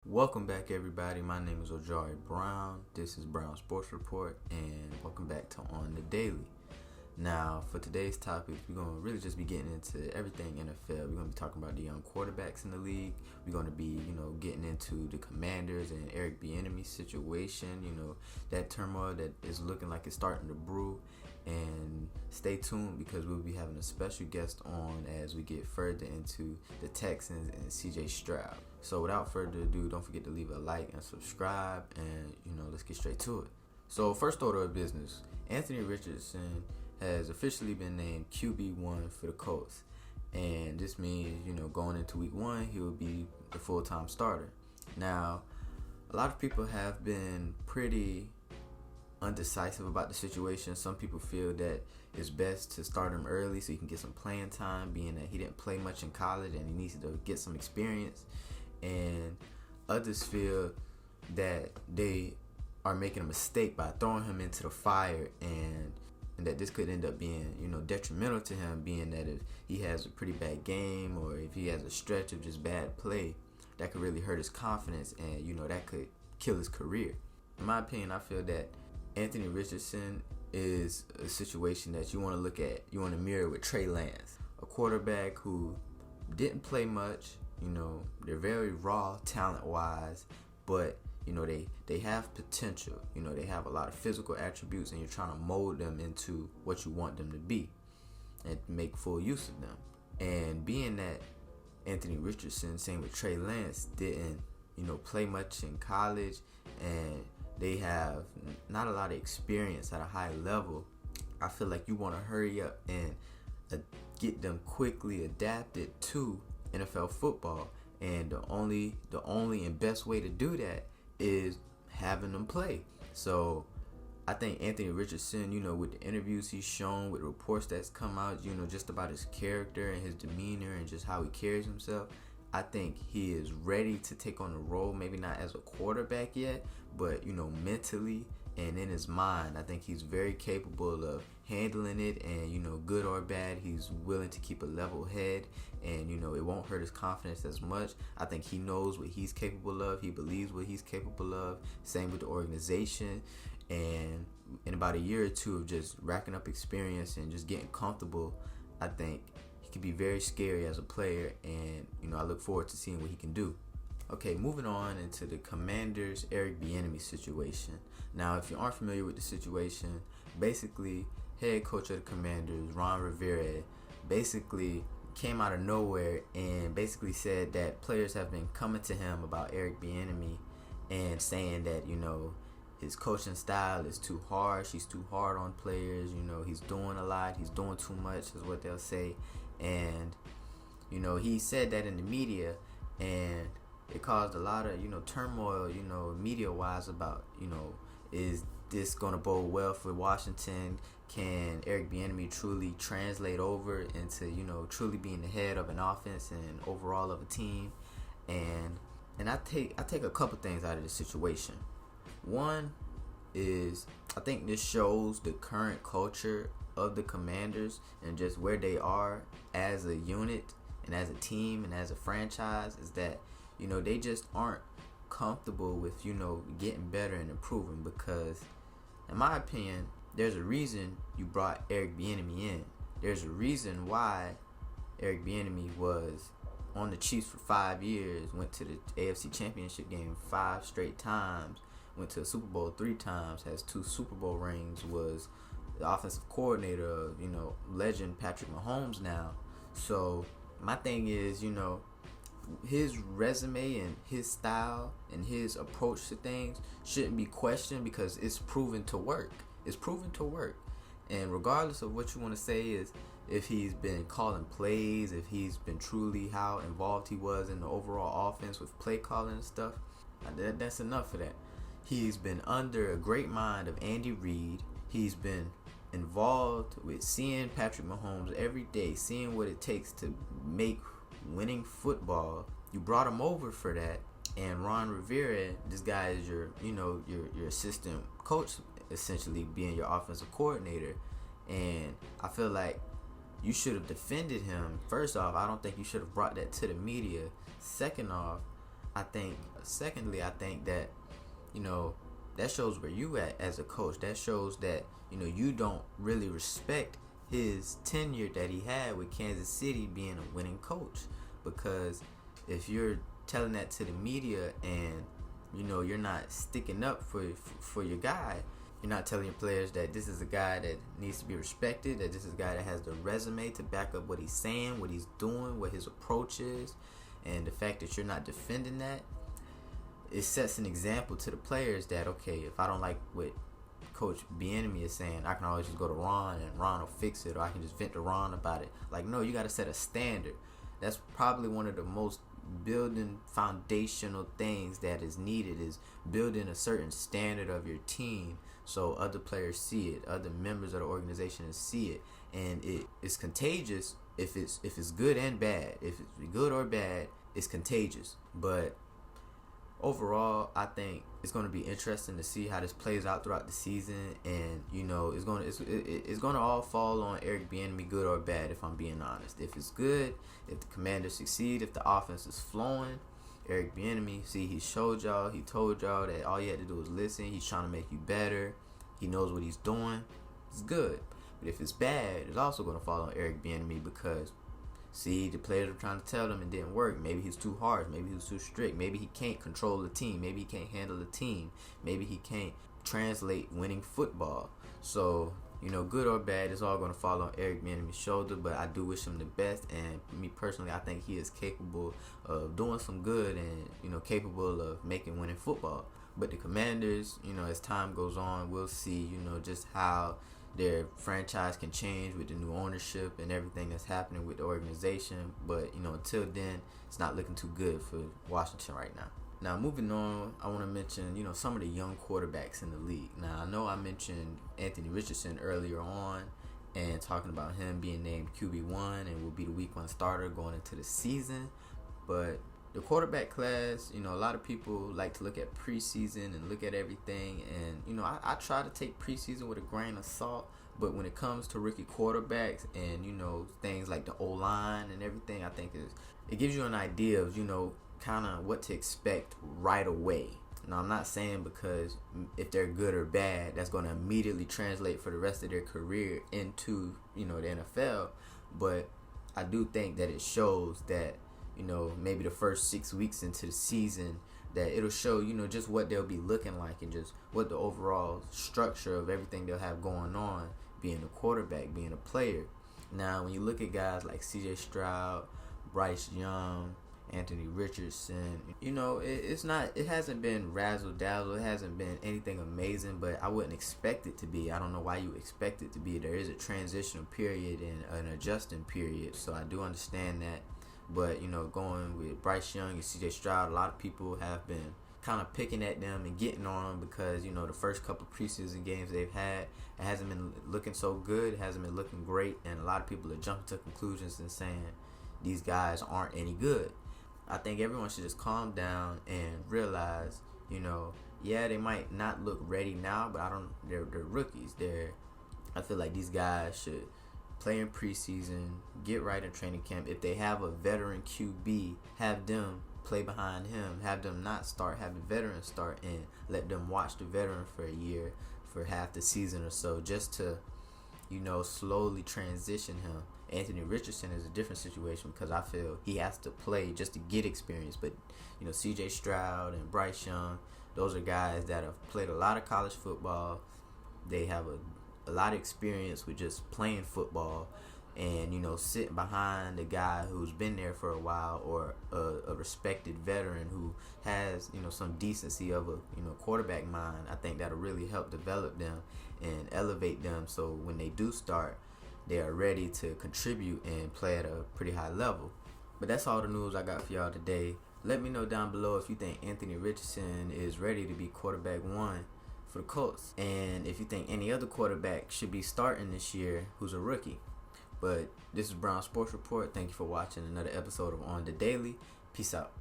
Welcome back, everybody. My name is Ojari Brown. This is Brown Sports Report, and welcome back to On the Daily. Now, for today's topic, we're going to really just be getting into everything NFL. We're going to be talking about the young quarterbacks in the league. We're going to be, getting into the Commanders and Eric Bieniemy's situation, that turmoil that is looking like it's starting to brew. And stay tuned because we'll be having a special guest on as we get further into the Texans and CJ Stroud. So without further ado, don't forget to leave a like and subscribe, and let's get straight to it. So first order of business, Anthony Richardson has officially been named QB1 for the Colts, and this means going into week 1 he will be the full-time starter. Now, a lot of people have been pretty undecisive about the situation. Some people feel that it's best to start him early so he can get some playing time, being that he didn't play much in college and he needs to get some experience. And others feel that they are making a mistake by throwing him into the fire, and that this could end up being detrimental to him, being that if he has a pretty bad game or if he has a stretch of just bad play, that could really hurt his confidence, and that could kill his career. In my opinion, I feel that Anthony Richardson is a situation that you want to look at. You want to mirror with Trey Lance, a quarterback who didn't play much. They're very raw talent-wise, but they have potential. They have a lot of physical attributes, and you're trying to mold them into what you want them to be and make full use of them. And being that Anthony Richardson, same with Trey Lance, didn't play much in college, and they have not a lot of experience at a high level, I feel like you want to hurry up and get them quickly adapted to NFL football. And the only and best way to do that is having them play. So I think Anthony Richardson, with the interviews he's shown, with reports that's come out, just about his character and his demeanor and just how he carries himself, I think he is ready to take on the role, maybe not as a quarterback yet, but, mentally and in his mind, I think he's very capable of handling it, and, good or bad, he's willing to keep a level head, and, it won't hurt his confidence as much. I think he knows what he's capable of. He believes what he's capable of. Same with the organization. And in about a year or two of just racking up experience and just getting comfortable, I think he can be very scary as a player, and I look forward to seeing what he can do. Okay, moving on into the Commanders' Eric Bieniemy situation. Now, if you aren't familiar with the situation, basically, head coach of the Commanders, Ron Rivera, basically came out of nowhere and basically said that players have been coming to him about Eric Bieniemy and saying that, his coaching style is too harsh. He's too hard on players. He's doing a lot. He's doing too much is what they'll say. And, he said that in the media, and it caused a lot of, turmoil, media-wise about, is this going to bode well for Washington? Can Eric Bieniemy truly translate over into, truly being the head of an offense and overall of a team? And I take a couple things out of this situation. One is, I think this shows the current culture of the Commanders and just where they are as a unit and as a team and as a franchise, is that they just aren't comfortable with getting better and improving, because in my opinion there's a reason you brought Eric Bieniemy in. There's a reason why Eric Bieniemy was on the Chiefs for 5 years, went to the AFC Championship game 5 straight times, went to the Super Bowl 3 times, has 2 Super Bowl rings, was the offensive coordinator of, legend Patrick Mahomes now. So my thing is, his resume and his style and his approach to things shouldn't be questioned because it's proven to work. It's proven to work. And regardless of what you want to say is if he's been calling plays, if he's been truly how involved he was in the overall offense with play calling and stuff, that's enough for that. He's been under a great mind of Andy Reid. He's been involved with seeing Patrick Mahomes every day, seeing what it takes to make winning football. You brought him over for that, and Ron Rivera, this guy is your assistant coach, essentially being your offensive coordinator, and I feel like you should have defended him. First off, I don't think you should have brought that to the media. Second off, I think that, you know, that shows where you at as a coach. That shows that, you don't really respect his tenure that he had with Kansas City being a winning coach. Because if you're telling that to the media and, you're not sticking up for your guy, you're not telling your players that this is a guy that needs to be respected, that this is a guy that has the resume to back up what he's saying, what he's doing, what his approach is, and the fact that you're not defending that, it sets an example to the players that, okay, if I don't like what Coach Bieniemy is saying, I can always just go to Ron and Ron will fix it, or I can just vent to Ron about it. Like, no, you got to set a standard. That's probably one of the most building foundational things that is needed, is building a certain standard of your team so other players see it, other members of the organization see it, and it's contagious if it's good and bad. If it's good or bad, it's contagious. But overall, I think it's going to be interesting to see how this plays out throughout the season, and it's going to all fall on Eric Bieniemy, good or bad. If I'm being honest, if it's good, if the Commanders succeed, if the offense is flowing, Eric Bieniemy, he showed y'all, he told y'all that all you had to do was listen. He's trying to make you better. He knows what he's doing. It's good. But if it's bad, it's also going to fall on Eric Bieniemy because, the players are trying to tell them it didn't work. Maybe he's too harsh. Maybe he's too strict. Maybe he can't control the team. Maybe he can't handle the team. Maybe he can't translate winning football. So, good or bad, it's all going to fall on Eric Bieniemy's shoulder. But I do wish him the best. And me personally, I think he is capable of doing some good and, capable of making winning football. But the Commanders, as time goes on, we'll see, just how their franchise can change with the new ownership and everything that's happening with the organization. But, until then, it's not looking too good for Washington right now. Now, moving on, I want to mention, some of the young quarterbacks in the league. Now, I know I mentioned Anthony Richardson earlier on and talking about him being named QB1 and will be the week 1 starter going into the season. But the quarterback class, a lot of people like to look at preseason and look at everything. And, I try to take preseason with a grain of salt. But when it comes to rookie quarterbacks and, things like the O-line and everything, I think it gives you an idea of, kind of what to expect right away. Now, I'm not saying because if they're good or bad, that's going to immediately translate for the rest of their career into, the NFL. But I do think that it shows that, maybe the first 6 weeks into the season, that it'll show, just what they'll be looking like and just what the overall structure of everything they'll have going on, being a quarterback, being a player. Now, when you look at guys like C.J. Stroud, Bryce Young, Anthony Richardson, it hasn't been razzle-dazzle, it hasn't been anything amazing, but I wouldn't expect it to be. I don't know why you expect it to be. There is a transitional period and an adjusting period, so I do understand that. But, going with Bryce Young and C.J. Stroud, a lot of people have been kind of picking at them and getting on them because, the first couple preseason games they've had, it hasn't been looking so good, it hasn't been looking great, and a lot of people are jumping to conclusions and saying these guys aren't any good. I think everyone should just calm down and realize, they might not look ready now, but they're rookies. I feel like these guys should play in preseason, get right in training camp. If they have a veteran QB, have them play behind him. Have them not start, have the veteran start, and let them watch the veteran for a year, for half the season or so, just to, slowly transition him. Anthony Richardson is a different situation because I feel he has to play just to get experience. But, C.J. Stroud and Bryce Young, those are guys that have played a lot of college football. They have a lot of experience with just playing football and, sitting behind a guy who's been there for a while or a respected veteran who has, some decency of a, quarterback mind. I think that'll really help develop them and elevate them so when they do start, they are ready to contribute and play at a pretty high level. But that's all the news I got for y'all today. Let me know down below if you think Anthony Richardson is ready to be quarterback 1 for the Colts. And if you think any other quarterback should be starting this year who's a rookie. But this is Brown Sports Report. Thank you for watching another episode of On the Daily. Peace out.